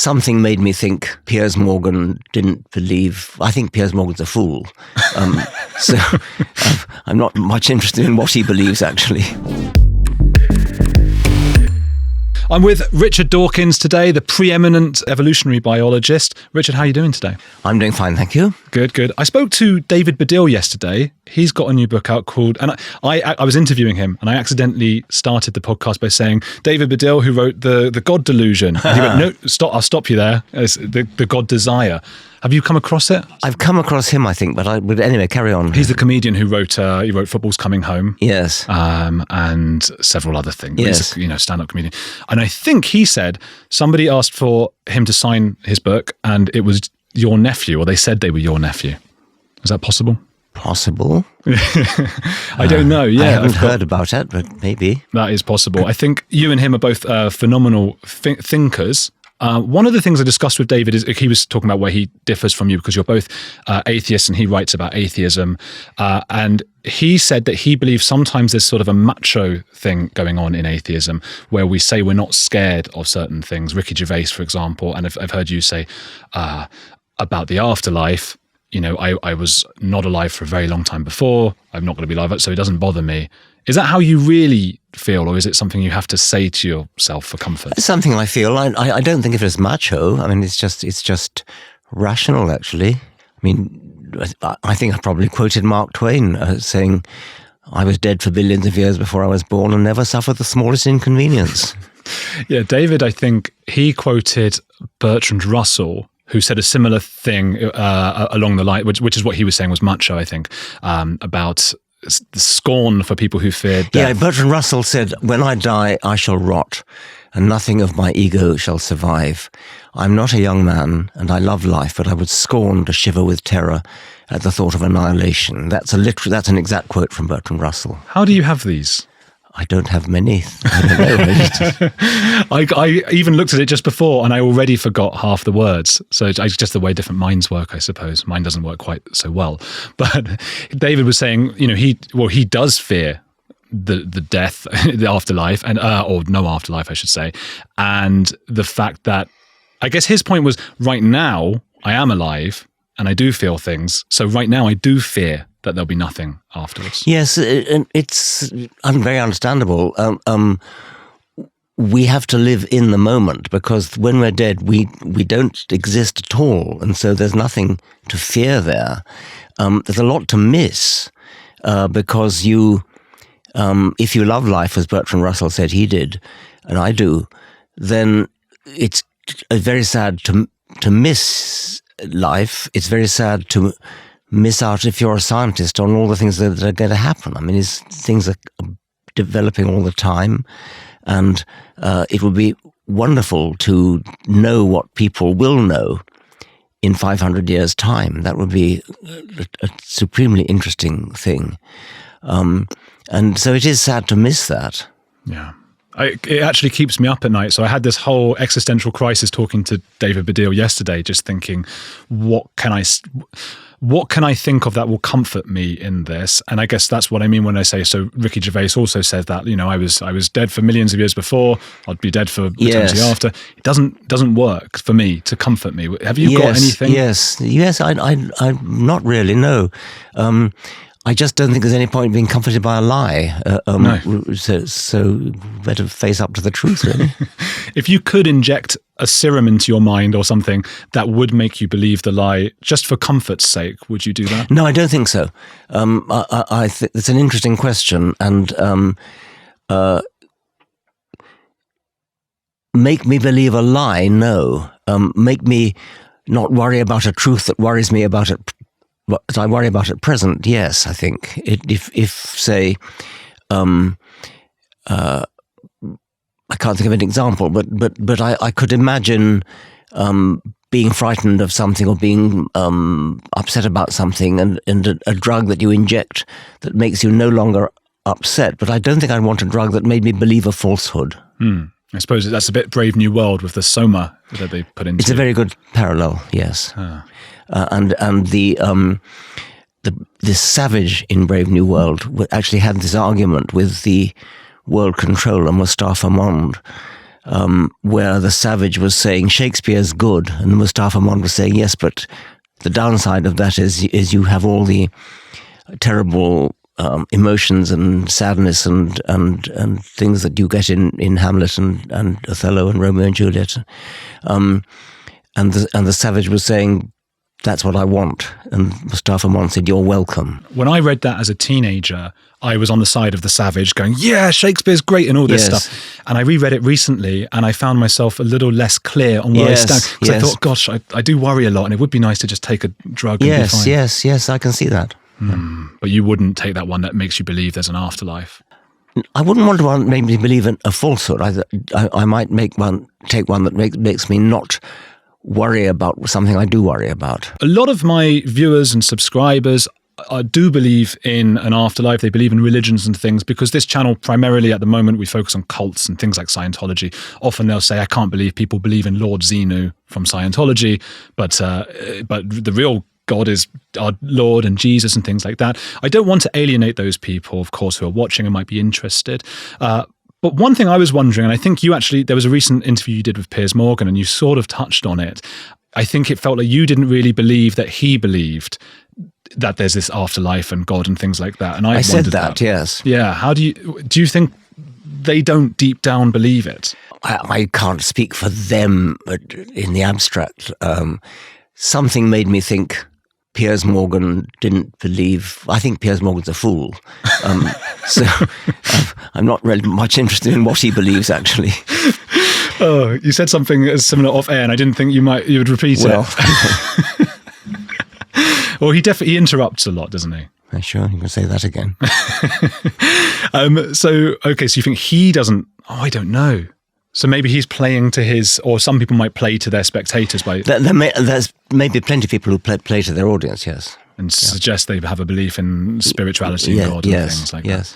Something made me think Piers Morgan didn't believe. I think Piers Morgan's a fool. So I'm not much interested in what he believes, actually. I'm with Richard Dawkins today, the preeminent evolutionary biologist. Richard, how are you doing today? I'm doing fine, thank you. Good, good. I spoke to David Baddiel yesterday. He's got a new book out called, and I was interviewing him, and I accidentally started the podcast by saying, David Baddiel, who wrote the God Delusion. And he went, no, stop, I'll stop you there. It's the God Desire. Have you come across it? I've come across him, I think, but anyway, carry on. He's the comedian who wrote Football's Coming Home. Yes. And several other things. Yes. He's a stand-up comedian. And I think he said somebody asked for him to sign his book and it was your nephew, or they said they were your nephew. Is that possible? Possible. I don't know. Yeah, I haven't heard about it, but maybe. That is possible. I think you and him are both phenomenal thinkers. One of the things I discussed with David is he was talking about where he differs from you because you're both atheists and he writes about atheism. And he said that he believes sometimes there's sort of a macho thing going on in atheism where we say we're not scared of certain things. Ricky Gervais, for example, and I've heard you say about the afterlife, I was not alive for a very long time before. I'm not going to be alive, so it doesn't bother me. Is that how you really feel, or is it something you have to say to yourself for comfort? It's something I feel. I don't think of it as macho. I mean, it's just rational, actually. I mean, I think I probably quoted Mark Twain saying, I was dead for billions of years before I was born and never suffered the smallest inconvenience. Yeah, David, I think he quoted Bertrand Russell, who said a similar thing along the line, which is what he was saying was macho, I think, about the scorn for people who fear death. Yeah, Bertrand Russell said, when I die, I shall rot, and nothing of my ego shall survive. I'm not a young man, and I love life, but I would scorn to shiver with terror at the thought of annihilation. That's an exact quote from Bertrand Russell. How do you have these? I don't have many. I don't know. I even looked at it just before and I already forgot half the words. So it's just the way different minds work, I suppose. Mine doesn't work quite so well. But David was saying, he does fear the death, the afterlife, and or no afterlife, I should say. And the fact that, I guess his point was, right now I am alive and I do feel things. So right now I do fear that there'll be nothing afterwards. Yes, it's very understandable. We have to live in the moment because when we're dead, we don't exist at all, and so there's nothing to fear there. There's a lot to miss because if you love life, as Bertrand Russell said he did, and I do, then it's very sad to miss life. It's very sad to miss out, if you're a scientist, on all the things that are going to happen. I mean, things are developing all the time, and it would be wonderful to know what people will know in 500 years' time. That would be a supremely interesting thing. And so it is sad to miss that. Yeah. It actually keeps me up at night. So I had this whole existential crisis talking to David Baddiel yesterday, just thinking, what can I think of that will comfort me in this? And I guess that's what I mean when I say, so Ricky Gervais also said that, I was dead for millions of years before, I'd be dead for eternity after. It doesn't work for me to comfort me. Have you got anything? Yes, I'm not really, no. I just don't think there's any point in being comforted by a lie. No. So better face up to the truth, really. If you could inject a serum into your mind or something that would make you believe the lie just for comfort's sake, would you do that? No, I don't think so. I think it's an interesting question, and make me believe a lie? No. Make me not worry about a truth that worries me about it. But I worry about at present, yes, I think. If say, I can't think of an example, but I could imagine being frightened of something or being upset about something, and a drug that you inject that makes you no longer upset. But I don't think I'd want a drug that made me believe a falsehood. I suppose that's a bit Brave New World with the soma that they put into. It's a very good parallel, yes. And the savage in Brave New World actually had this argument with the world controller Mustafa Mond, where the savage was saying Shakespeare's good, and Mustafa Mond was saying yes, but the downside of that is you have all the terrible emotions and sadness and things that you get in Hamlet and Othello and Romeo and Juliet, and the savage was saying, that's what I want. And Mustafa Mond said, you're welcome. When I read that as a teenager, I was on the side of the savage going, yeah, Shakespeare's great and all this stuff. And I reread it recently and I found myself a little less clear on where I stand. Because I thought, gosh, I do worry a lot and it would be nice to just take a drug and be fine. Yes, I can see that. But you wouldn't take that one that makes you believe there's an afterlife. I wouldn't want to make me believe in a falsehood. I might take one that makes me not worry about something I do worry about. A lot of my viewers and subscribers do believe in an afterlife. They believe in religions and things, because this channel primarily at the moment we focus on cults and things like Scientology. Often they'll say, I can't believe people believe in Lord Xenu from Scientology, but the real God is our Lord and Jesus and things like that. I don't want to alienate those people, of course, who are watching and might be interested. But one thing I was wondering, and I think there was a recent interview you did with Piers Morgan and you sort of touched on it. I think it felt like you didn't really believe that he believed that there's this afterlife and God and things like that. And I said that, yes. Yeah. How do you think they don't deep down believe it? I can't speak for them, but in the abstract, something made me think Piers Morgan didn't believe. I think Piers Morgan's a fool. So I'm not really much interested in what he believes, actually. Oh, you said something similar off air, and I didn't think you would repeat it. Well, he interrupts a lot, doesn't he? Sure, you can say that again. So you think he doesn't? Oh, I don't know. So maybe he's playing to his, or some people might play to their spectators by. There's maybe plenty of people who play to their audience, yes, and suggest they have a belief in spirituality and God and things like that.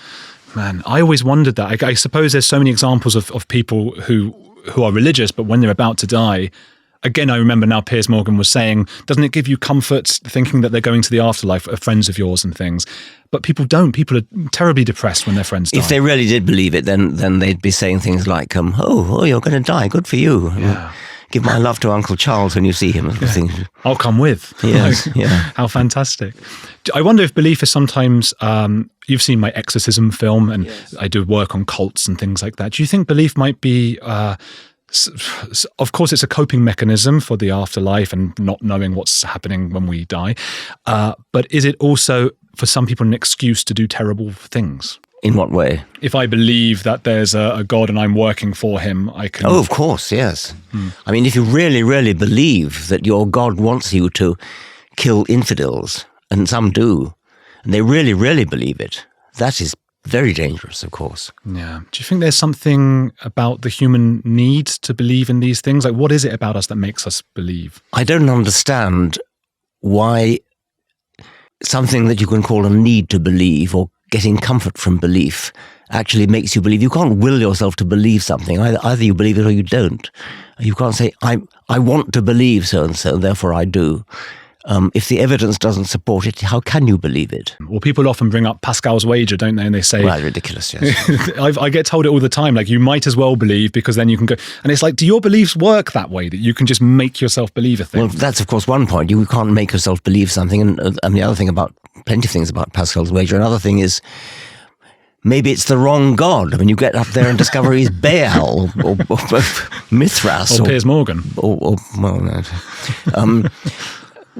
Man, I always wondered that. I suppose there's so many examples of people who are religious, but when they're about to die. Again, I remember now Piers Morgan was saying, doesn't it give you comfort thinking that they're going to the afterlife, friends of yours and things? But people don't. People are terribly depressed when their friends die. If they really did believe it, then they'd be saying things like, oh, you're going to die. Good for you. Yeah. Give my love to Uncle Charles when you see him. Yeah. I'll come with. Yes, How fantastic. I wonder if belief is sometimes, you've seen my exorcism film, and I do work on cults and things like that. Do you think belief might be... of course, it's a coping mechanism for the afterlife and not knowing what's happening when we die. But is it also, for some people, an excuse to do terrible things? In what way? If I believe that there's a God and I'm working for him, I can... Oh, of course, yes. I mean, if you really, really believe that your God wants you to kill infidels, and some do, and they really, really believe it, that is very dangerous, of course. Yeah. Do you think there's something about the human need to believe in these things? Like, what is it about us that makes us believe? I don't understand why something that you can call a need to believe or getting comfort from belief actually makes you believe. You can't will yourself to believe something. Either you believe it or you don't. You can't say, I want to believe so-and-so, therefore I do. If the evidence doesn't support it, how can you believe it? Well, people often bring up Pascal's wager, don't they? And they say... Well, ridiculous, yes. I get told it all the time, like, you might as well believe because then you can go... And it's like, do your beliefs work that way, that you can just make yourself believe a thing? Well, that's, of course, one point. You can't make yourself believe something. And the other thing about... Plenty of things about Pascal's wager. Another thing is... Maybe it's the wrong God. I mean, you get up there and discover he's Baal or Mithras. Or Piers Morgan. Well, no.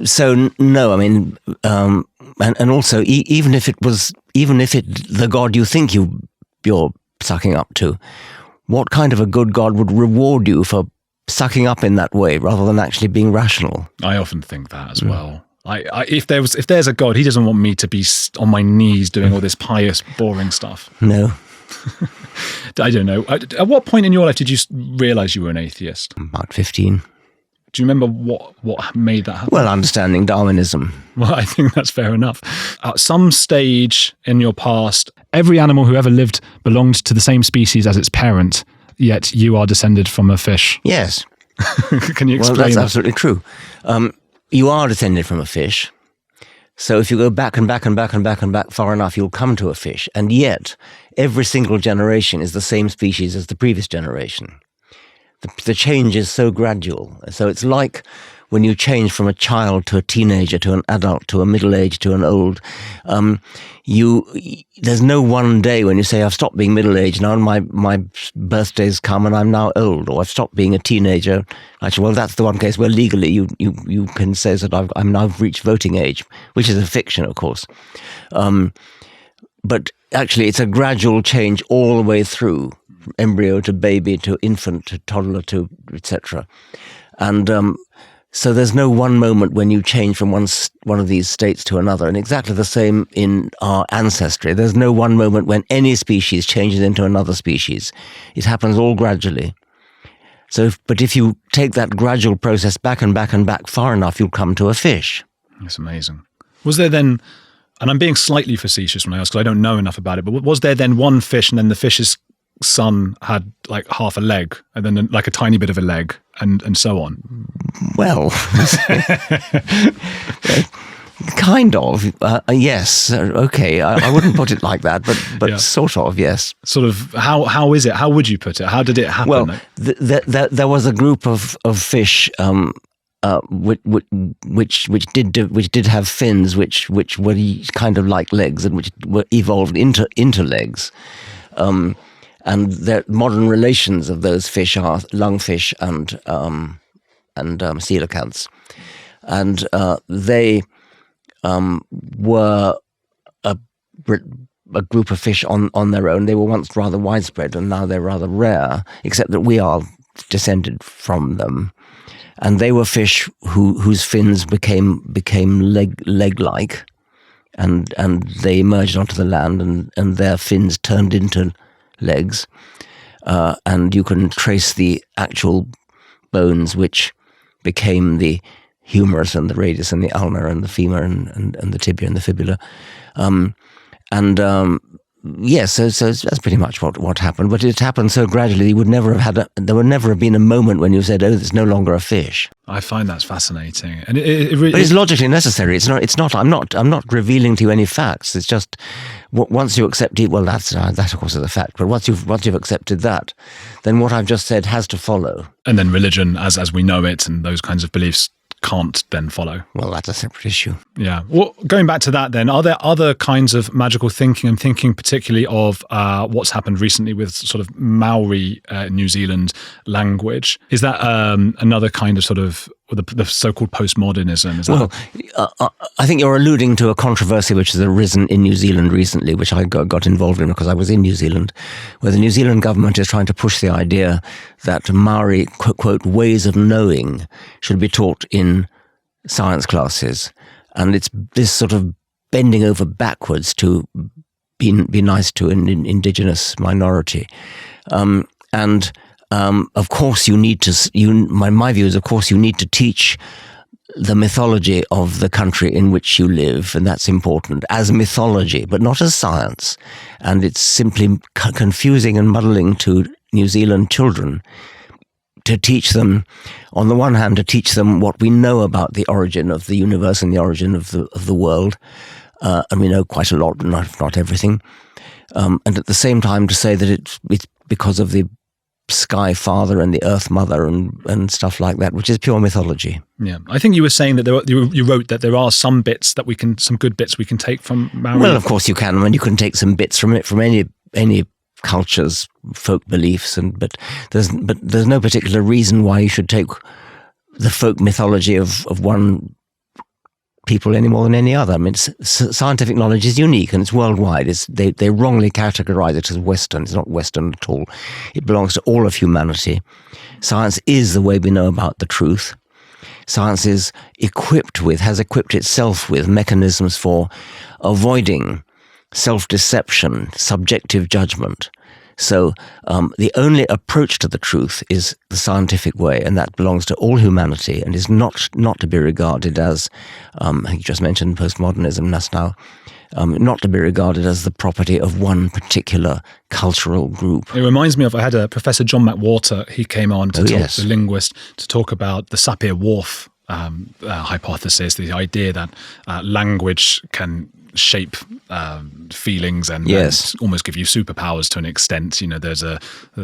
So no, I mean, and also even if the God you think you're sucking up to, what kind of a good God would reward you for sucking up in that way rather than actually being rational? I often think that as well. If there's a God, he doesn't want me to be on my knees doing all this pious, boring stuff. No. I don't know. At what point in your life did you realise you were an atheist? About 15. Do you remember what made that happen? Well, understanding Darwinism. Well, I think that's fair enough. At some stage in your past, every animal who ever lived belonged to the same species as its parent, yet you are descended from a fish. Yes. Can you explain Well, that's that? absolutely true. You are descended from a fish. So if you go back and back and back and back and back far enough, you'll come to a fish. And yet, every single generation is the same species as the previous generation. the change is so gradual. So it's like when you change from a child to a teenager to an adult to a middle age to an old, there's no one day when you say, I've stopped being middle aged now and my birthday's come and I'm now old, or I've stopped being a teenager. Actually, well, that's the one case where legally you can say that I'm now reached voting age, which is a fiction, of course. But actually, it's a gradual change all the way through, embryo to baby to infant to toddler to etc. And so there's no one moment when you change from one of these states to another. And exactly the same in our ancestry. There's no one moment when any species changes into another species. It happens all gradually. But if you take that gradual process back and back and back far enough, you'll come to a fish. That's amazing. Was there then, and I'm being slightly facetious when I ask because I don't know enough about it, but was there then one fish and then the fish's son had like half a leg and then like a tiny bit of a leg and so on? Well, kind of, yes. Okay, I wouldn't put it like that, but yeah. Sort of, yes. Sort of. How is it? How would you put it? How did it happen? Well, there was a group of fish which did have fins, which were kind of like legs, and which were evolved into legs. And the modern relations of those fish are lungfish and coelacanths, and they were a group of fish on their own. They were once rather widespread, and now they're rather rare, except that we are descended from them. And they were fish whose fins became leg-like, and they emerged onto the land, and their fins turned into legs, and you can trace the actual bones which became the humerus and the radius and the ulna and the femur and the tibia and the fibula. Yes, so that's pretty much what happened. But it happened so gradually. There would never have been a moment when you said, "Oh, there's no longer a fish." I find that's fascinating, and it really. But it's logically necessary. It's not. I'm not revealing to you any facts. It's just once you accept it. Well, that of course is a fact. But once you've accepted that, then what I've just said has to follow. And then religion, as we know it, and those kinds of beliefs can't then follow. Well, that's a separate issue. Yeah. Well, going back to that then, are there other kinds of magical thinking? I'm thinking particularly of what's happened recently with sort of Maori New Zealand language. Is that another kind of sort of the so-called postmodernism? I think you're alluding to a controversy which has arisen in New Zealand recently, which I got involved in because I was in New Zealand, where the New Zealand government is trying to push the idea that Maori, quote, ways of knowing should be taught in science classes. And it's this sort of bending over backwards to be nice to an indigenous minority. Of course, you need to. My view is, of course, you need to teach the mythology of the country in which you live, and that's important as mythology, but not as science. And it's simply confusing and muddling to New Zealand children to teach them, on the one hand, to teach them what we know about the origin of the universe and the origin of the world, and we know quite a lot, not everything, and at the same time to say that it's because of the Sky Father and the Earth Mother and stuff like that, which is pure mythology. Yeah, I think you were saying that you wrote that there are some good bits we can take from Maori. Well, of course you can. I mean, you can take some bits from it, from any culture's folk beliefs, but there's no particular reason why you should take the folk mythology of one people any more than any other. I mean, scientific knowledge is unique and it's worldwide. They wrongly categorize it as Western. It's not Western at all. It belongs to all of humanity. Science is the way we know about the truth. Science has equipped itself with mechanisms for avoiding self-deception, subjective judgment. So the only approach to the truth is the scientific way, and that belongs to all humanity and is not to be regarded as, you just mentioned postmodernism just now, not to be regarded as the property of one particular cultural group. It reminds me of, I had a Professor John McWhorter, he came on to talk, the linguist, to talk about the Sapir-Whorf hypothesis, the idea that language can shape feelings and almost give you superpowers to an extent. There's a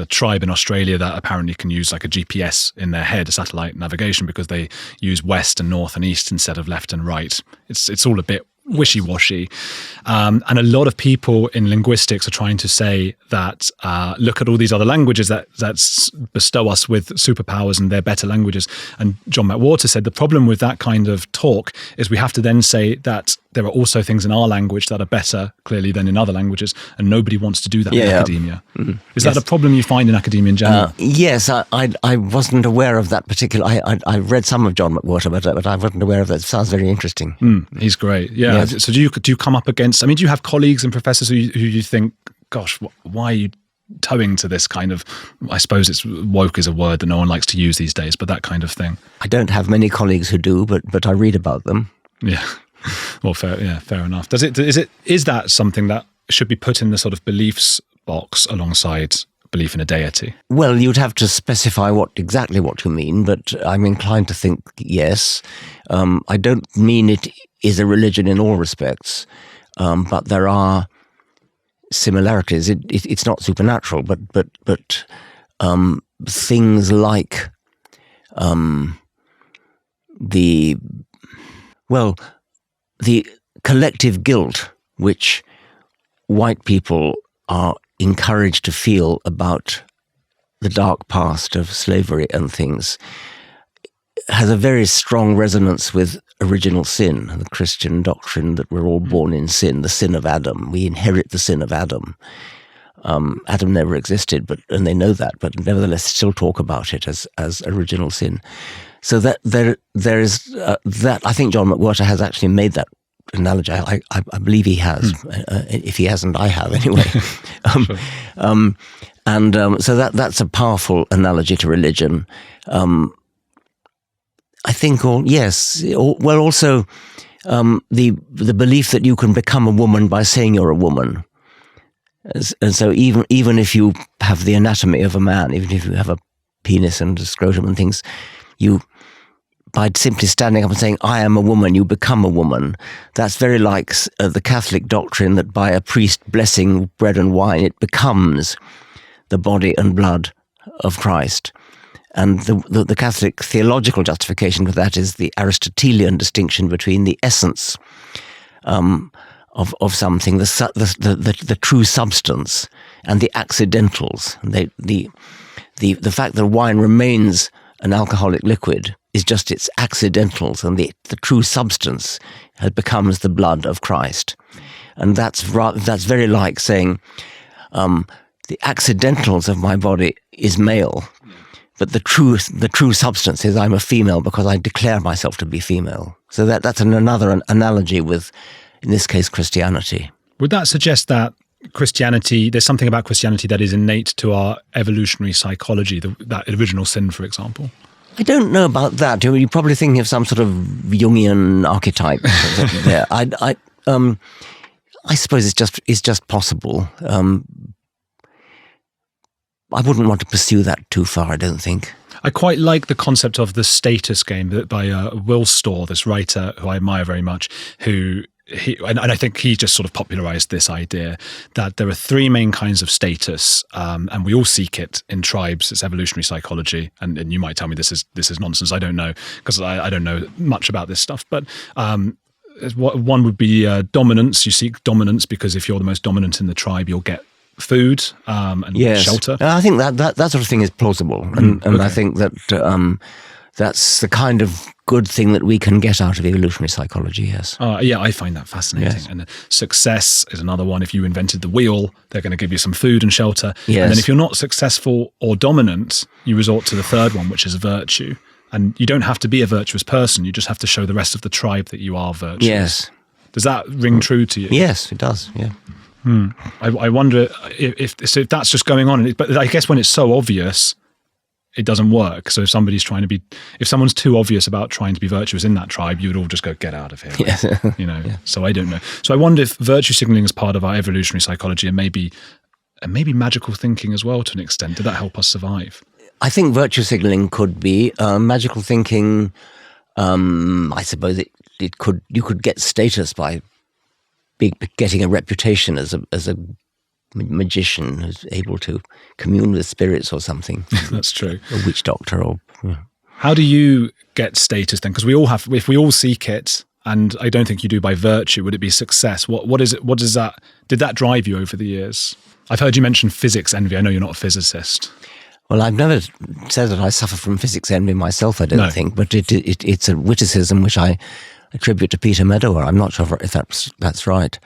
tribe in Australia that apparently can use like a GPS in their head, a satellite navigation, because they use west and north and east instead of left and right. It's all a bit wishy-washy. And a lot of people in linguistics are trying to say that look at all these other languages that bestow us with superpowers and they're better languages. And John McWhorter said the problem with that kind of talk is we have to then say that there are also things in our language that are better, clearly, than in other languages, and nobody wants to do that in academia. Mm-hmm. Is that a problem you find in academia in general? Yes, I wasn't aware of that particular. I read some of John McWhorter, but I wasn't aware of that. It sounds very interesting. He's great. Yeah. Yes. So do you come up against? I mean, do you have colleagues and professors who you think, gosh, why are you towing to this kind of? I suppose it's woke is a word that no one likes to use these days, but that kind of thing. I don't have many colleagues who do, but I read about them. Yeah. Well, fair enough. Is that something that should be put in the sort of beliefs box alongside belief in a deity? Well, you'd have to specify exactly what you mean, but I'm inclined to think yes. I don't mean it is a religion in all respects, but there are similarities. It's not supernatural, but things like the collective guilt which white people are encouraged to feel about the dark past of slavery and things has a very strong resonance with original sin, the Christian doctrine that we're all born in sin, the sin of Adam. We inherit the sin of Adam. Adam never existed, and they know that, but nevertheless still talk about it as original sin. So that there is that. I think John McWhorter has actually made that analogy. I believe he has. If he hasn't, I have anyway. So that's a powerful analogy to religion. I think, also the belief that you can become a woman by saying you're a woman. And so even if you have the anatomy of a man, even if you have a penis and a scrotum and things, by simply standing up and saying, I am a woman, you become a woman. That's very like the Catholic doctrine that by a priest blessing bread and wine, it becomes the body and blood of Christ. And the Catholic theological justification for that is the Aristotelian distinction between the essence of something, the true substance, and the accidentals. The fact that wine remains an alcoholic liquid is just its accidentals, and the true substance becomes the blood of Christ. And that's very like saying the accidentals of my body is male, but the true substance is I'm a female because I declare myself to be female. So that's another analogy with, in this case, Christianity. Would that suggest that there's something about Christianity that is innate to our evolutionary psychology, that original sin, for example? I don't know about that. You're probably thinking of some sort of Jungian archetype there. I suppose it's just possible. I wouldn't want to pursue that too far, I don't think. I quite like the concept of the status game by Will Storr, this writer who I admire very much, and I think he just sort of popularized this idea that there are three main kinds of status, and we all seek it in tribes. It's evolutionary psychology, and you might tell me this is nonsense. I don't know, because I don't know much about this stuff. But one would be dominance. You seek dominance because if you're the most dominant in the tribe, you'll get food and shelter. I think that sort of thing is plausible, and okay. I think that that's the kind of good thing that we can get out of evolutionary psychology, yes. I find that fascinating. Yes. And success is another one. If you invented the wheel, they're going to give you some food and shelter. Yes. And then if you're not successful or dominant, you resort to the third one, which is virtue. And you don't have to be a virtuous person. You just have to show the rest of the tribe that you are virtuous. Yes. Does that ring true to you? Yes, it does, yeah. I wonder if that's just going on. But I guess when it's so obvious, it doesn't work. So if someone's too obvious about trying to be virtuous in that tribe, you would all just go, get out of here. Yes. Yeah. So I don't know. So I wonder if virtue signaling is part of our evolutionary psychology and maybe magical thinking as well to an extent. Did that help us survive? I think virtue signaling could be magical thinking. I suppose you could get status by getting a reputation as a magician who's able to commune with spirits or something. That's true. A witch doctor or... How do you get status then? Because if we all seek it, and I don't think you do by virtue, would it be success? What is it? What does that? Did that drive you over the years? I've heard you mention physics envy. I know you're not a physicist. Well, I've never said that I suffer from physics envy myself, I don't think, but it's a witticism which I attribute to Peter Meadower. I'm not sure if that's right.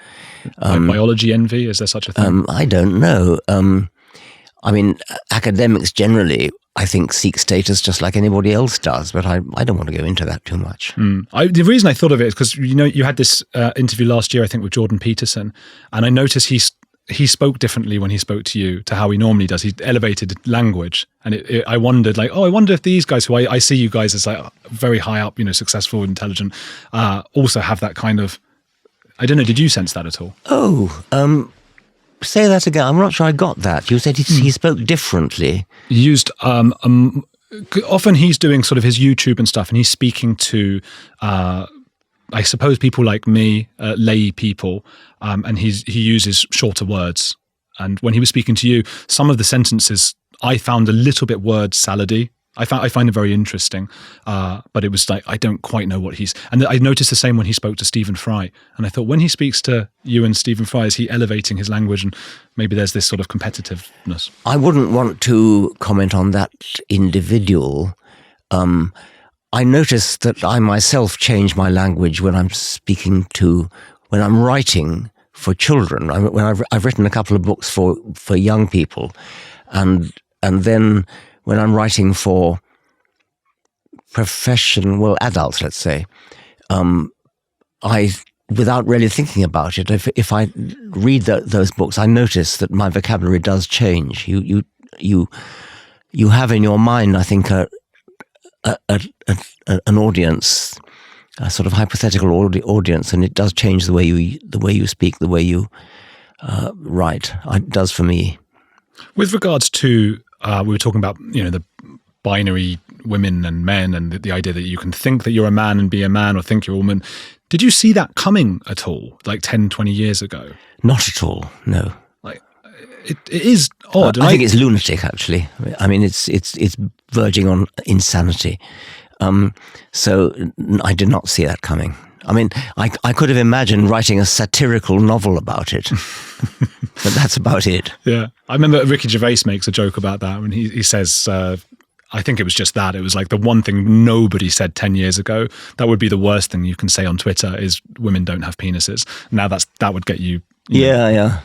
Biology envy, is there such a thing? I don't know. I mean, academics generally, I think, seek status just like anybody else does, but I don't want to go into that too much. The reason I thought of it is because, you had this interview last year, I think, with Jordan Peterson, and I noticed he spoke differently when he spoke to you to how he normally does. He elevated language, and I wondered, I wonder if these guys who I see you guys as like very high up, successful, intelligent, also have that kind of, I don't know, did you sense that at all? Say that again. I'm not sure I got that. You said he spoke differently. He used, often he's doing sort of his YouTube and stuff, and he's speaking to, I suppose, people like me, lay people, and he uses shorter words. And when he was speaking to you, some of the sentences I found a little bit word salady. I find it very interesting, but it was like I don't quite know what he's. And I noticed the same when he spoke to Stephen Fry, and I thought, when he speaks to you and Stephen Fry, is he elevating his language, and maybe there's this sort of competitiveness? I wouldn't want to comment on that individual. I notice that I myself change my language when I'm when I'm writing for children. When I've written a couple of books for young people, and then when I'm writing for adults, let's say, without really thinking about it, if I read those books, I notice that my vocabulary does change. You have in your mind, I think, an audience, a sort of hypothetical audience, and it does change the way you speak, the way you write. It does for me. With regards to, we were talking about, the binary women and men, and the idea that you can think that you're a man and be a man, or think you're a woman. Did you see that coming at all, like 10, 20 years ago? Not at all, no. Like, it is odd. I think it's lunatic, actually. I mean, it's verging on insanity. So I did not see that coming. I mean, I could have imagined writing a satirical novel about it, but that's about it. Yeah. I remember Ricky Gervais makes a joke about that when he says, I think it was just that. It was like the one thing nobody said 10 years ago. That would be the worst thing you can say on Twitter is women don't have penises. Now that would get you. Yeah.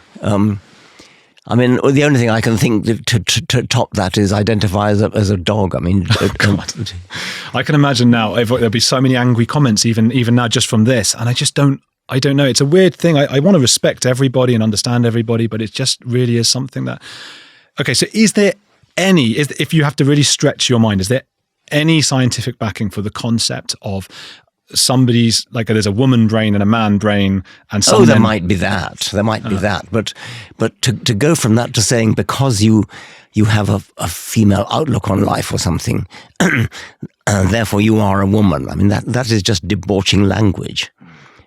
I mean, the only thing I can think to top that is identify as a dog. I mean, God. I can imagine now there'll be so many angry comments even now just from this, and I don't know. It's a weird thing. I want to respect everybody and understand everybody, but it just really is something that. Okay, so is there if you have to really stretch your mind, is there any scientific backing for the concept of somebody's, like, there's a woman brain and a man brain, and there might be that. There might be that, but to go from that to saying because you have a female outlook on life or something, therefore you are a woman. I mean, that is just debauching language.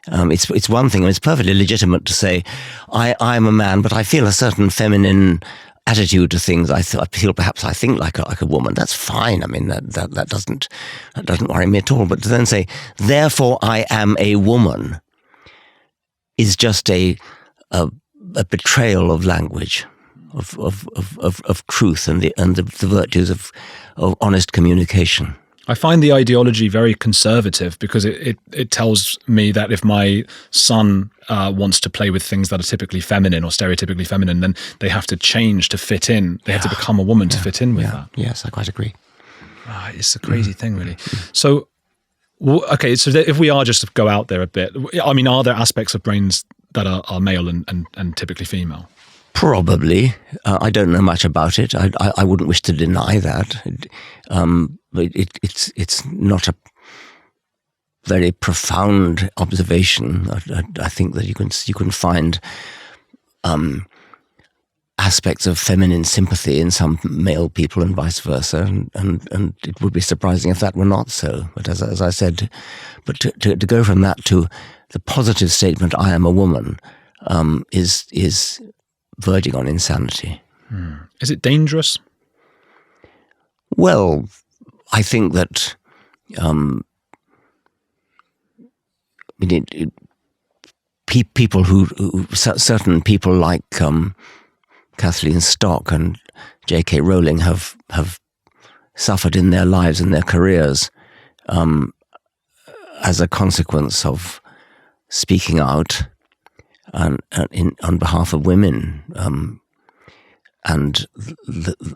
It's one thing, and it's perfectly legitimate to say, I'm a man, but I feel a certain feminine attitude to things. I feel perhaps I think like a woman. That's fine. I mean, that doesn't worry me at all. But to then say, therefore I am a woman, is just a betrayal of language, of truth and the virtues of honest communication. I find the ideology very conservative because it tells me that if my son wants to play with things that are typically feminine or stereotypically feminine, then they have to change to fit in. They have to become a woman to fit in with that. Yes, I quite agree. It's a crazy thing, really. So, okay, so if we are just to go out there a bit, I mean, are there aspects of brains that are male and typically female? Probably. I don't know much about it. I wouldn't wish to deny that. But it's not a very profound observation. I think that you can find aspects of feminine sympathy in some male people and vice versa, and it would be surprising if that were not so. But as I said, but to go from that to the positive statement, "I am a woman," is verging on insanity. Is it dangerous? Well, I think that people certain people like Kathleen Stock and J.K. Rowling have suffered in their lives and their careers as a consequence of speaking out on behalf of women, and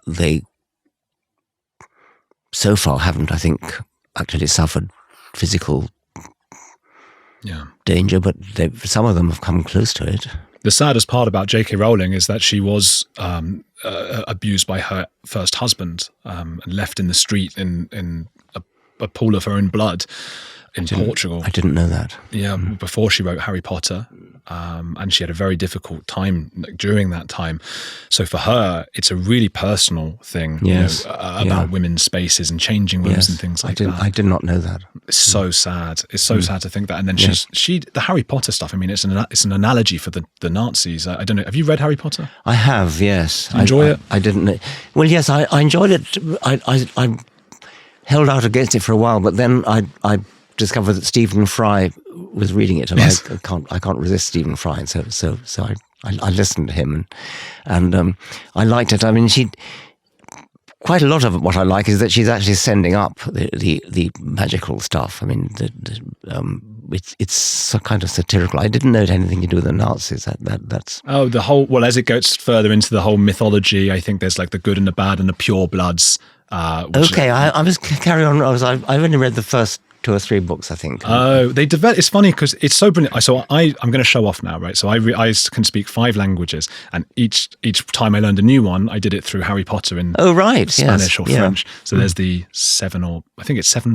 they so far haven't, I think, actually suffered physical danger, but some of them have come close to it. The saddest part about J.K. Rowling is that she was abused by her first husband and left in the street in a pool of her own blood in Portugal. I didn't know that. Yeah, before she wrote Harry Potter. And she had a very difficult time during that time. So for her, it's a really personal thing, about women's spaces and changing rooms and things like that. I did not know that. It's so sad. It's so sad to think that. And then the Harry Potter stuff. I mean, it's an analogy for the Nazis. I don't know. Have you read Harry Potter? I have. Yes. Do you enjoy it? I didn't know. Well, yes, I enjoyed it. I held out against it for a while, but then I discovered that Stephen Fry was reading it, and I can't resist Stephen Fry, and so I listened to him, and I liked it. I mean, quite a lot of what I like is that she's actually sending up the magical stuff. I mean, it's so kind of satirical. I didn't know it had anything to do with the Nazis. That's the whole. Well, as it goes further into the whole mythology, I think there's like the good and the bad and the pure bloods. Okay, I was carry on. I've only read the first 2 or 3 books, I think. Oh, they develop. It's funny because it's so brilliant. So I'm going to show off now, right? So I can speak 5 languages, and each time I learned a new one, I did it through Harry Potter in Spanish or French. So there's the 7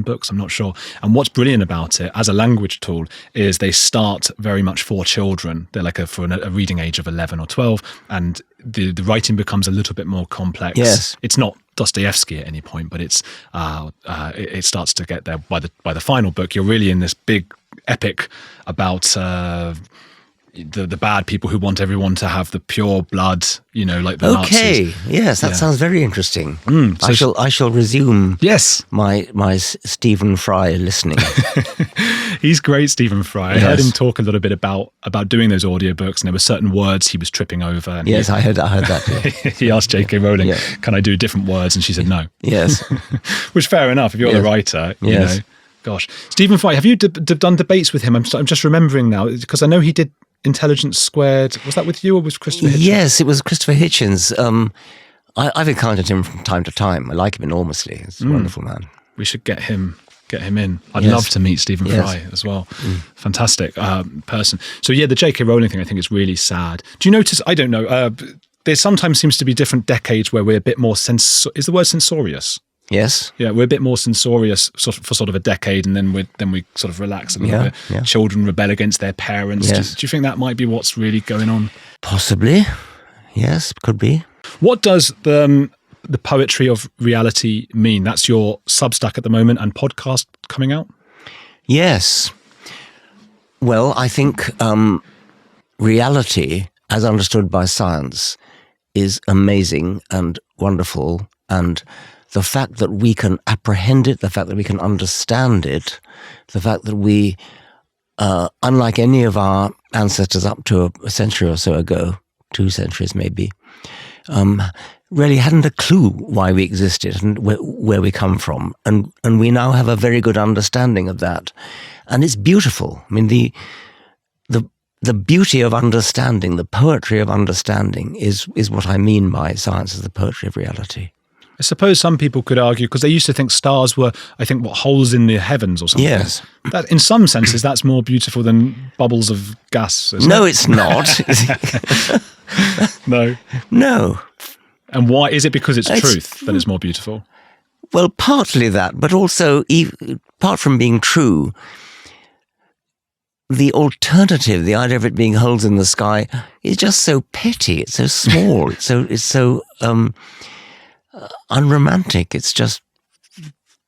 books. I'm not sure. And what's brilliant about it as a language tool is they start very much for children. They're like for a reading age of 11 or 12, and the writing becomes a little bit more complex. Yes, it's not Dostoevsky at any point, but it's it starts to get there by the final book. You're really in this big epic about the bad people who want everyone to have the pure blood, like the Nazis. Yes, that sounds very interesting. So I shall resume. Yes, my Stephen Fry listening. He's great, Stephen Fry. I heard him talk a little bit about doing those audiobooks, and there were certain words he was tripping over. And yes, I heard that. He asked J.K. Rowling, "Can I do different words?" And she said no. Yes, which fair enough. If you're the writer, you know. Gosh, Stephen Fry, have you done debates with him? I'm just remembering now because I know he did Intelligence Squared. Was that with you or was Christopher Hitchens? Yes, it was Christopher Hitchens. I've encountered him from time to time. I like him enormously. He's a wonderful man. We should get him in. I'd love to meet Stephen Fry as well. Fantastic person. So yeah, the J.K. Rowling thing I think is really sad. Do you notice, I don't know, there sometimes seems to be different decades where we're a bit more is the word censorious? Yes. Yeah, we're a bit more censorious for sort of a decade, and then we sort of relax a little bit. Yeah. Children rebel against their parents. Yes. Do you think that might be what's really going on? Possibly. Yes, could be. What does the poetry of reality mean? That's your Substack at the moment and podcast coming out? Yes. Well, I think reality, as understood by science, is amazing and wonderful, and the fact that we can apprehend it, the fact that we can understand it, the fact that we, unlike any of our ancestors up to a century or so ago, 2 centuries maybe, really hadn't a clue why we existed and where we come from. And we now have a very good understanding of that. And it's beautiful. I mean, the beauty of understanding, the poetry of understanding is what I mean by science as the poetry of reality. I suppose some people could argue, because they used to think stars were, holes in the heavens or something. Yes. That, in some senses, that's more beautiful than bubbles of gas. No, it's not. No. No. And why? Is it because it's truth that it's more beautiful? Well, partly that, but also, apart from being true, the alternative, the idea of it being holes in the sky, is just so petty. It's so small. it's so unromantic. It's just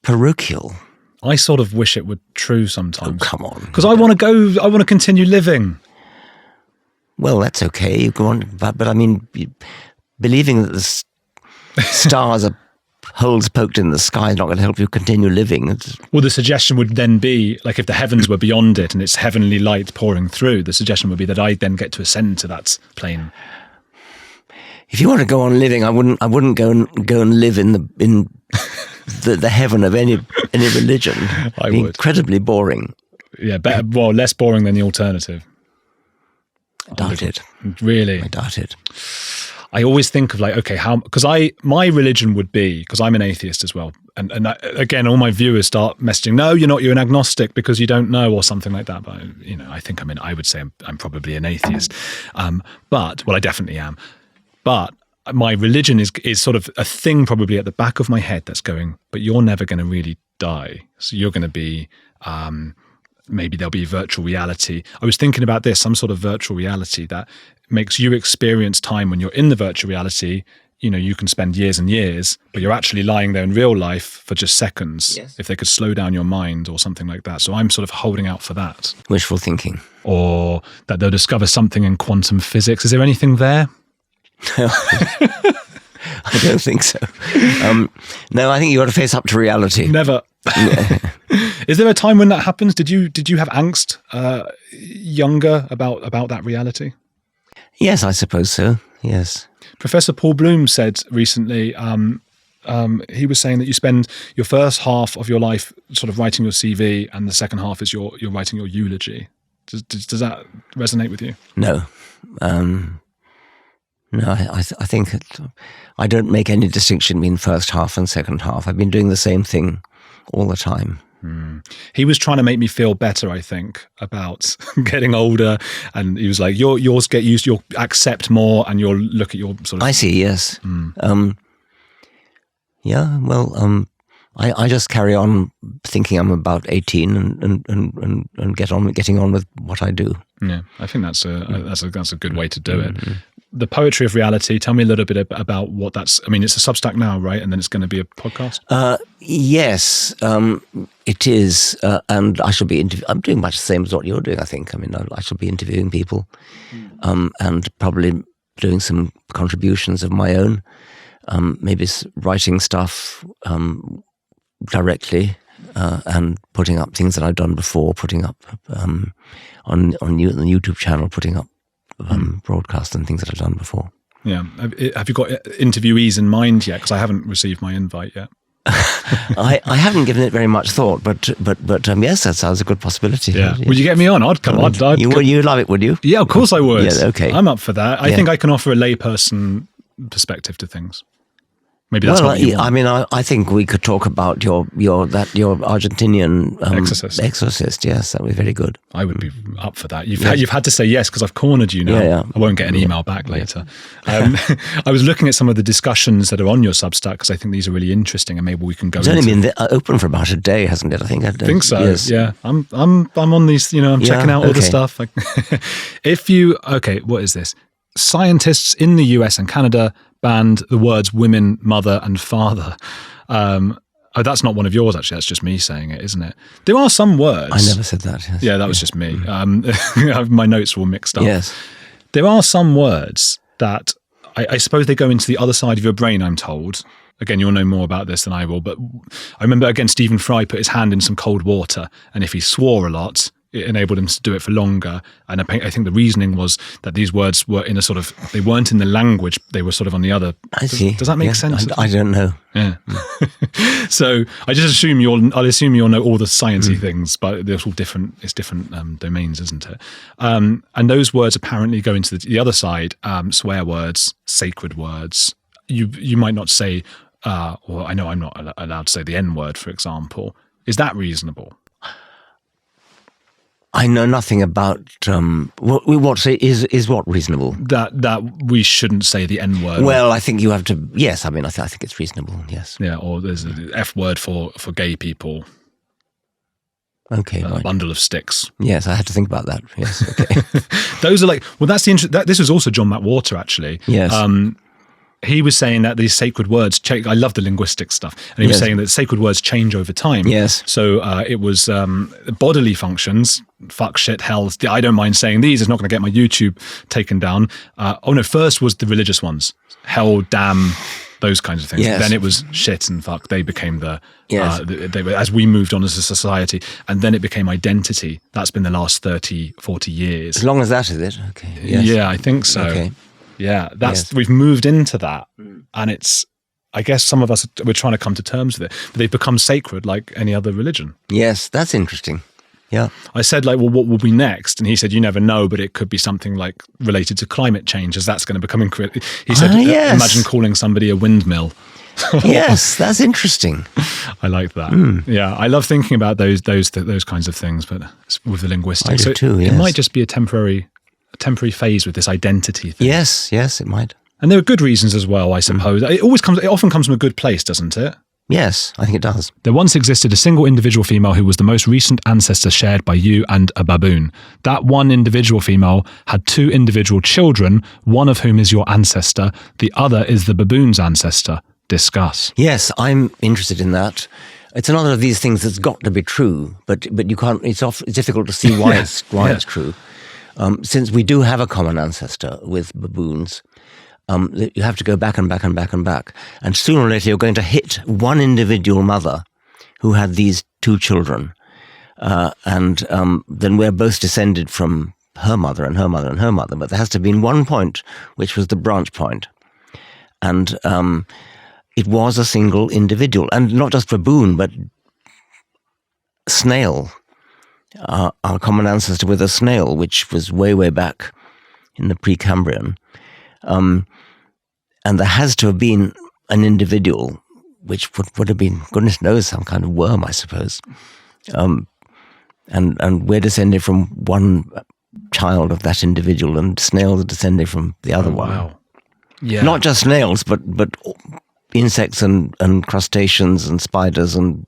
parochial. I sort of wish it were true sometimes. Oh, come on. Because I want to continue living. Well, that's okay. You go on, but I mean, believing that the stars are holes poked in the sky is not going to help you continue living. Well, the suggestion would then be, like, if the heavens were beyond it and it's heavenly light pouring through, the suggestion would be that I then get to ascend to that plane. If you want to go on living, I wouldn't go and live in the heaven of any religion. I would. would. Incredibly boring. Yeah, better. Well, less boring than the alternative. I doubt it. Really? I doubt it. I always think of, like, okay, because my religion would be, because I'm an atheist as well, and again, all my viewers start messaging, no, you're not, you're an agnostic because you don't know, or something like that. But I think I would say I'm probably an atheist. But I definitely am. But my religion is sort of a thing probably at the back of my head that's going, but you're never going to really die. So you're going to be, maybe there'll be virtual reality. I was thinking about this, some sort of virtual reality that makes you experience time when you're in the virtual reality. You can spend years and years, but you're actually lying there in real life for just seconds. Yes. If they could slow down your mind or something like that. So I'm sort of holding out for that. Wishful thinking. Or that they'll discover something in quantum physics. Is there anything there? No, I don't think so. No, I think you got to face up to reality. Never. Is there a time when that happens? Did you have angst younger about that reality? Yes, I suppose so. Yes. Professor Paul Bloom said recently, he was saying that you spend your first half of your life sort of writing your CV, and the second half is you're writing your eulogy. Does that resonate with you? No. No, I think I don't make any distinction between first half and second half. I've been doing the same thing all the time. He was trying to make me feel better, I think, about getting older. And he was like, yours get used, you'll accept more, and you'll look at your sort of... I see, yes. Yeah, well, I just carry on thinking I'm about 18 and getting on with what I do. Yeah, I think that's a good way to do it. The Poetry of Reality, tell me a little bit about what that's... I mean, it's a Substack now, right? And then it's going to be a podcast? Yes, it is. And I shall be I'm doing much the same as what you're doing, I think. I mean, I shall be interviewing people and probably doing some contributions of my own, maybe writing stuff directly and putting up things that I've done before, putting up on the YouTube channel, putting up broadcasts and things that I've done before. Yeah. Have you got interviewees in mind yet? Because I haven't received my invite yet. I haven't given it very much thought, but yes, that sounds a good possibility. Yeah. Would you get me on? I'd come. You'd love it, would you? Yeah, of course I would. Yeah, okay. I'm up for that. I think I can offer a layperson perspective to things. Maybe that's what you want. I mean, I think we could talk about your Argentinian exorcist. Yes, that would be very good. I would be up for that. You've had to say yes because I've cornered you now. Yeah. I won't get an email back later. I was looking at some of the discussions that are on your Substack because I think these are really interesting, and maybe we can go. It's only been open for about a day, hasn't it? I think so. Yes. Yeah, I'm on these. I'm checking out all the stuff. What is this? Scientists in the US and Canada banned the words women, mother, and father. That's not one of yours, actually. That's just me saying it, isn't it? There are some words. I never said that. Yes. Yeah, that was just me. My notes were all mixed up. Yes. There are some words that I suppose they go into the other side of your brain, I'm told. Again, you'll know more about this than I will. But I remember, again, Stephen Fry put his hand in some cold water, and if he swore a lot, it enabled him to do it for longer. And I think the reasoning was that these words were in a sort of, they weren't in the language, they were sort of on the other. I see. Does that make sense? I don't know. Yeah. So I just assume you'll know all the sciencey things, but they're all different. It's different domains, isn't it? And those words apparently go into the other side, swear words, sacred words. You might not say, well, I know I'm not allowed to say the N word, for example. Is that reasonable? I know nothing about is what reasonable? That we shouldn't say the N word. Well, I think you have to. Yes, I mean, I think it's reasonable. Yes. Yeah, or there's an F word for gay people. Okay, a right. bundle of sticks. Yes, I had to think about that. Yes, okay. Those are like, well, that's the this was also John McWhorter, actually. Yes. He was saying that these sacred words change. I love the linguistics stuff. And he was saying that sacred words change over time. Yes. So it was bodily functions, fuck, shit, hell. I don't mind saying these. It's not going to get my YouTube taken down. First was the religious ones. Hell, damn, those kinds of things. Yes. Then it was shit and fuck. They became Yes. as we moved on as a society. And then it became identity. That's been the last 30, 40 years. As long as that is it. Okay. Yes. Yeah, I think so. Okay. Yeah, we've moved into that, and it's. I guess some of us we're trying to come to terms with it, but they've become sacred like any other religion. Yes, that's interesting. Yeah. I said, like, well, what will be next? And he said, you never know, but it could be something like related to climate change, as that's going to become incredible. He said, yes. Imagine calling somebody a windmill. Yes, that's interesting. I like that. Yeah, I love thinking about those kinds of things, but with the linguistics, I do too, yes. It might just be a temporary phase with this identity thing. Yes, it might. And there are good reasons as well, I suppose. It often comes from a good place, doesn't it? Yes, I think it does. There once existed a single individual female who was the most recent ancestor shared by you and a baboon. That one individual female had 2 individual children, one of whom is your ancestor, the other is the baboon's ancestor. Discuss. Yes, I'm interested in that. It's another of these things that's got to be true, but you can't. It's difficult to see why it's true. Since we do have a common ancestor with baboons, you have to go back and back and back and back. And sooner or later, you're going to hit one individual mother who had these 2 children. And then we're both descended from her mother and her mother and her mother. But there has to have been one point, which was the branch point. And it was a single individual. And not just baboon, but snail. Our common ancestor with a snail, which was way, way back in the Precambrian. And there has to have been an individual, which would have been, goodness knows, some kind of worm, I suppose. And we're descended from one child of that individual, and snails are descended from the other one. Wow. Yeah. Not just snails, but insects and crustaceans and spiders and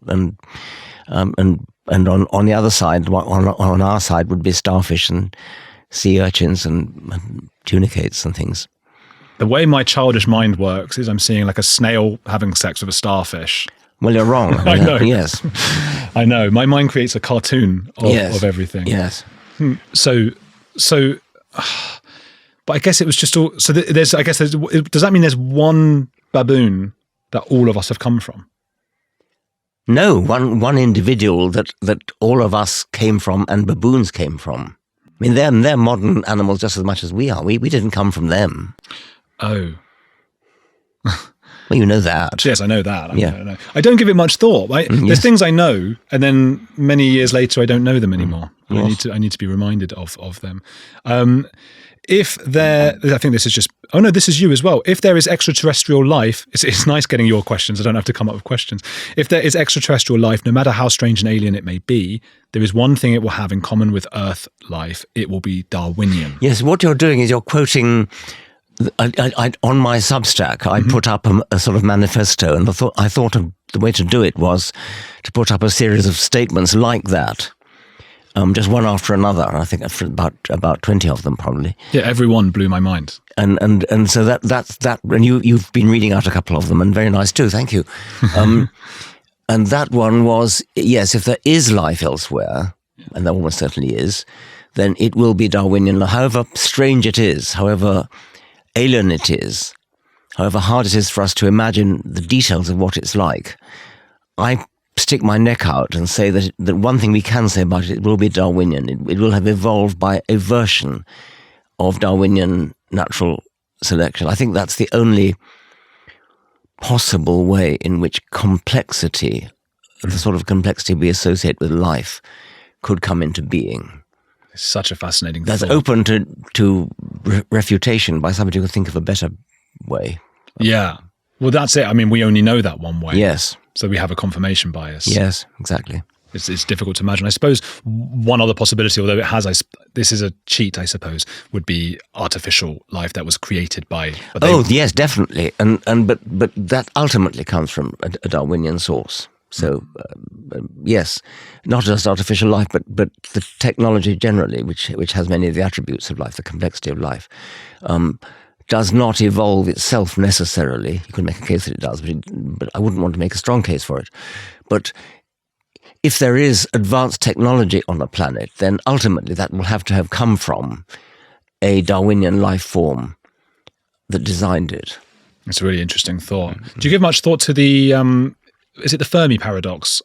on the other side, on our side, would be starfish and sea urchins and tunicates and things. The way my childish mind works is I'm seeing like a snail having sex with a starfish. Well, you're wrong. I know. Yes. I know. My mind creates a cartoon of everything. Yes. So, but I guess it was just all. So does that mean there's one baboon that all of us have come from? No, one individual that all of us came from and baboons came from. I mean, they're modern animals just as much as we are. We didn't come from them. Oh. Well, you know that. Yes, I know that. I know. I don't give it much thought. There's things I know, and then many years later, I don't know them anymore. Yes. I need to be reminded of them. If there, I think this is just. Oh no, this is you as well. If there is extraterrestrial life, it's nice getting your questions. I don't have to come up with questions. If there is extraterrestrial life, no matter how strange and alien it may be, there is one thing it will have in common with Earth life. It will be Darwinian. Yes, what you're doing is you're quoting. On my Substack, I put up a sort of manifesto, and I thought the way to do it was to put up a series of statements like that, just one after another. I think about 20 of them probably. Yeah, every one blew my mind. And so that's that. And you've been reading out a couple of them, and very nice too. Thank you. And that one was, yes, if there is life elsewhere, and there almost certainly is, then it will be Darwinian. However strange it is, however alien it is, however hard it is for us to imagine the details of what it's like, I stick my neck out and say that one thing we can say about it will be Darwinian. It will have evolved by a version of Darwinian natural selection. I think that's the only possible way in which complexity, the sort of complexity we associate with life, could come into being. It's such a fascinating That's thought. open to refutation by somebody who can think of a better way. Yeah. Well, that's it. I mean, we only know that one way. Yes. So we have a confirmation bias. Yes, exactly. It's difficult to imagine. I suppose one other possibility, although it has, this is a cheat, I suppose, would be artificial life that was created by. Yes, definitely. But that ultimately comes from a Darwinian source. So yes, not just artificial life, but the technology generally, which has many of the attributes of life, the complexity of life, does not evolve itself necessarily. You could make a case that it does, but I wouldn't want to make a strong case for it. But if there is advanced technology on a planet, then ultimately that will have to have come from a Darwinian life form that designed it. It's a really interesting thought. Do you give much thought to the, is it the Fermi paradox?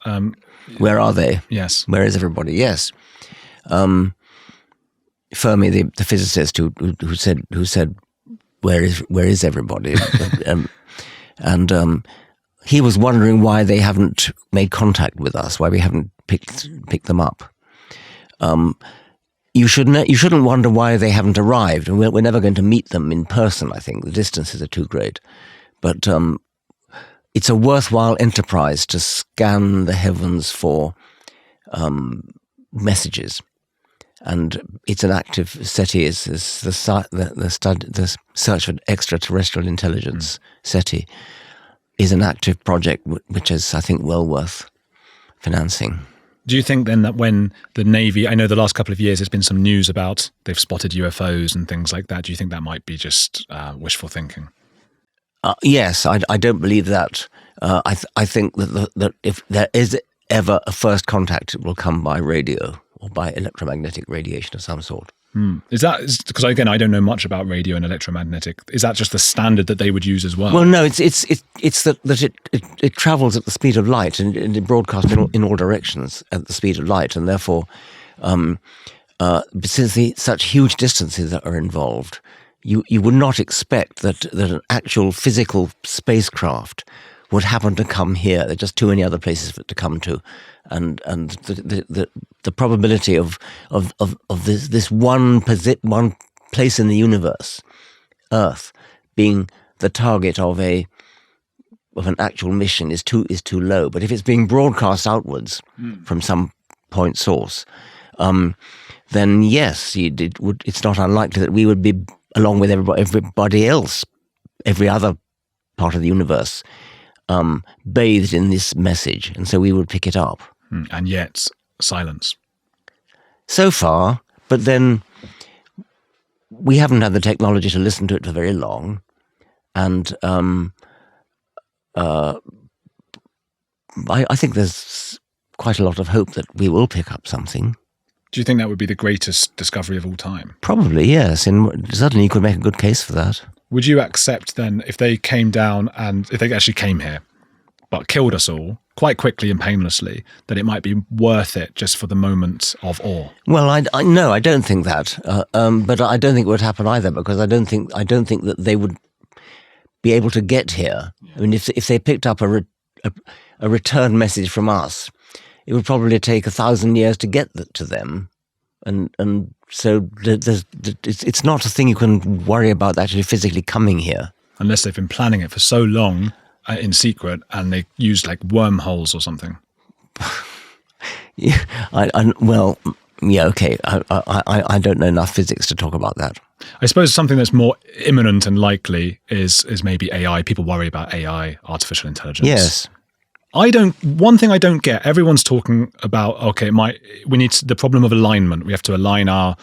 Where are they? Yes. Where is everybody? Yes. Fermi, the physicist who said, where is everybody? And he was wondering why they haven't made contact with us, why we haven't picked them up. You shouldn't wonder why they haven't arrived, and we're never going to meet them in person. I think the distances are too great, but it's a worthwhile enterprise to scan the heavens for messages, and it's an active SETI is the search for extraterrestrial intelligence. SETI is an active project which is, I think, well worth financing. Do you think then that when the Navy, I know the last couple of years there's been some news about they've spotted UFOs and things like that, do you think that might be just wishful thinking? Yes, I don't believe that. I think that if there is ever a first contact, it will come by radio or by electromagnetic radiation of some sort. Is that because, again, I don't know much about radio and electromagnetic? Is that just the standard that they would use as well? Well, no, it's that it travels at the speed of light and it broadcasts in all directions at the speed of light, and therefore, since such huge distances that are involved, you would not expect that an actual physical spacecraft would happen to come here. There are just too many other places for it to come to, and the probability of this one place in the universe, Earth, being the target of an actual mission is too low. But if it's being broadcast outwards from some point source, then yes, it's not unlikely that we would be, along with everybody else, every other part of the universe, bathed in this message, and so we would pick it up. And yet, silence. So far, but then we haven't had the technology to listen to it for very long, and I think there's quite a lot of hope that we will pick up something. Do you think that would be the greatest discovery of all time? Probably, yes. And certainly you could make a good case for that. Would you accept then, if they came down and if they actually came here, but killed us all quite quickly and painlessly, that it might be worth it just for the moment of awe? Well, no, I don't think that. But I don't think it would happen either, because I don't think that they would be able to get here. Yeah. I mean, if they picked up a return message from us, it would probably take 1,000 years to get to them, and so it's not a thing you can worry about actually physically coming here. Unless they've been planning it for so long in secret and they used like wormholes or something. Yeah, okay. I don't know enough physics to talk about that. I suppose something that's more imminent and likely is maybe AI. People worry about AI, artificial intelligence. Yes. One thing I don't get, everyone's talking about, okay, we need the problem of alignment. We have to align our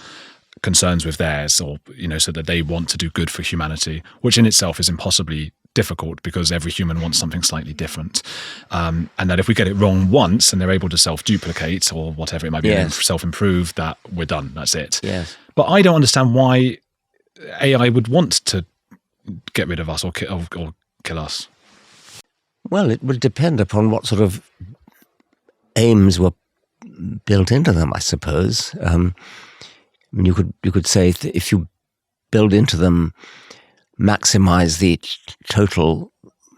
concerns with theirs, or, so that they want to do good for humanity, which in itself is impossibly difficult because every human wants something slightly different. And that if we get it wrong once and they're able to self-duplicate or whatever it might be, yes, self-improve, that we're done, that's it. Yes. But I don't understand why AI would want to get rid of us or kill us. Well, it would depend upon what sort of aims were built into them, I suppose. I mean, you could say if you build into them, maximize the total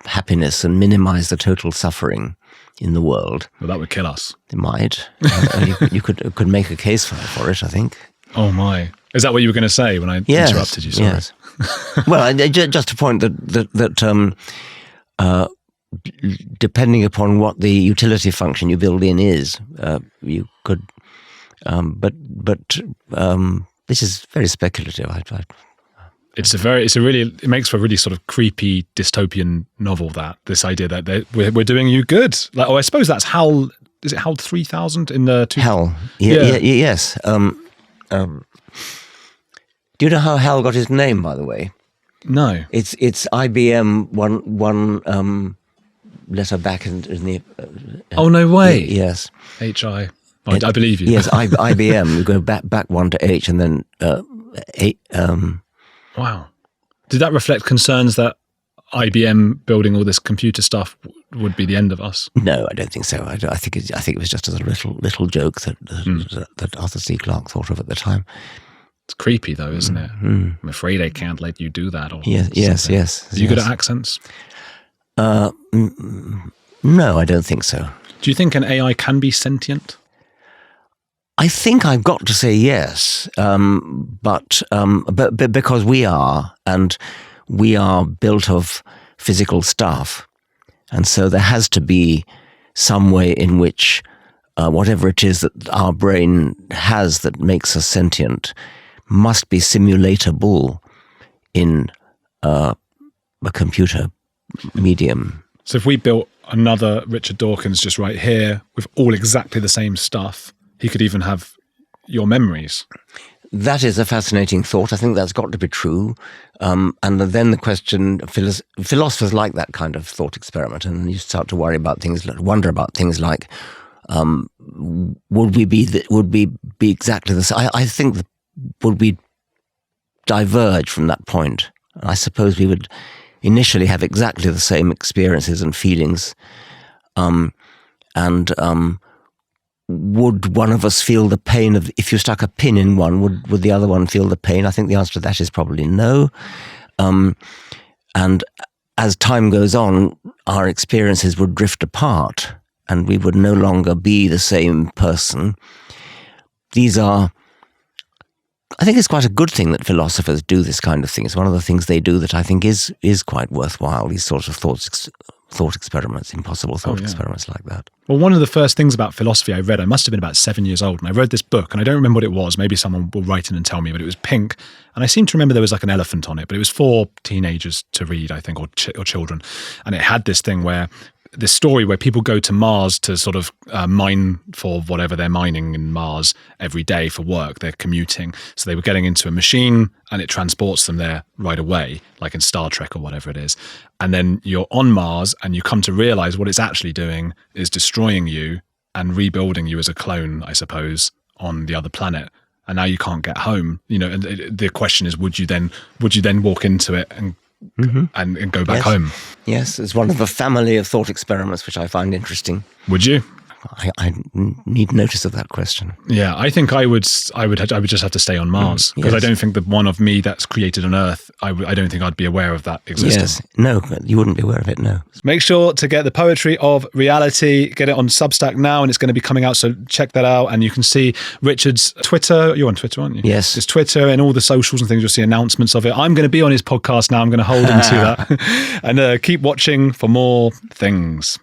happiness and minimize the total suffering in the world. Well, that would kill us. It might. You could make a case for it, I think. Oh my! Is that what you were going to say when I interrupted you? Sorry. Yes. Well, just a point that depending upon what the utility function you build in is, you could. But this is very speculative. It makes for a really sort of creepy dystopian novel, this idea that we're doing you good. Like, I suppose that's Hal. Is it Hal 3000 in the Hal? Yes. Do you know how Hal got his name, by the way? No. It's IBM one letter back in the. Oh, no way. Yes. HI. I believe you. Yes, IBM. You go back one to H and then Wow. Did that reflect concerns that IBM building all this computer stuff would be the end of us? No, I don't think so. I think it was just as a little joke that Arthur C. Clarke thought of at the time. It's creepy, though, isn't it? I'm afraid I can't let you do that. Or yes. Are you good at accents? No, I don't think so. Do you think an AI can be sentient? I think I've got to say yes, but because we are, and we are built of physical stuff, and so there has to be some way in which whatever it is that our brain has that makes us sentient must be simulatable in a computer medium. So if we built another Richard Dawkins just right here with all exactly the same stuff, he could even have your memories. That is a fascinating thought. I think that's got to be true. And then the question, philosophers like that kind of thought experiment, and you start to wonder about things like, would we be exactly the same? I think would we diverge from that point? I suppose we would initially have exactly the same experiences and feelings, would one of us feel the pain of, if you stuck a pin in one, would the other one feel the pain? I think the answer to that is probably no. And as time goes on, our experiences would drift apart and we would no longer be the same person. I think it's quite a good thing that philosophers do this kind of thing. It's one of the things they do that I think is quite worthwhile, these sorts of thought experiments, impossible thought experiments like that. Well, one of the first things about philosophy I read, I must have been about 7 years old, and I read this book, and I don't remember what it was. Maybe someone will write in and tell me, but it was pink. And I seem to remember there was like an elephant on it, but it was for teenagers to read, I think, or children. And it had this thing this story where people go to Mars to sort of mine for whatever they're mining in Mars every day for work. They're commuting. So they were getting into a machine and it transports them there right away, like in Star Trek or whatever it is. And then you're on Mars and you come to realize what it's actually doing is destroying you and rebuilding you as a clone, I suppose, on the other planet. And now you can't get home. And the question is, would you then walk into it and go back home? Yes, it's one of a family of thought experiments which I find interesting. Would you? I need notice of that question. Yeah, I think I would just have to stay on Mars because I don't think the one of me that's created on Earth, I don't think I'd be aware of that existing. Yes, no, you wouldn't be aware of it, no. Make sure to get the Poetry of Reality, get it on Substack now, and it's going to be coming out, so check that out. And you can see Richard's Twitter. You're on Twitter, aren't you? Yes. His Twitter and all the socials and things, you'll see announcements of it. I'm going to be on his podcast now. I'm going to hold him to that. And keep watching for more things.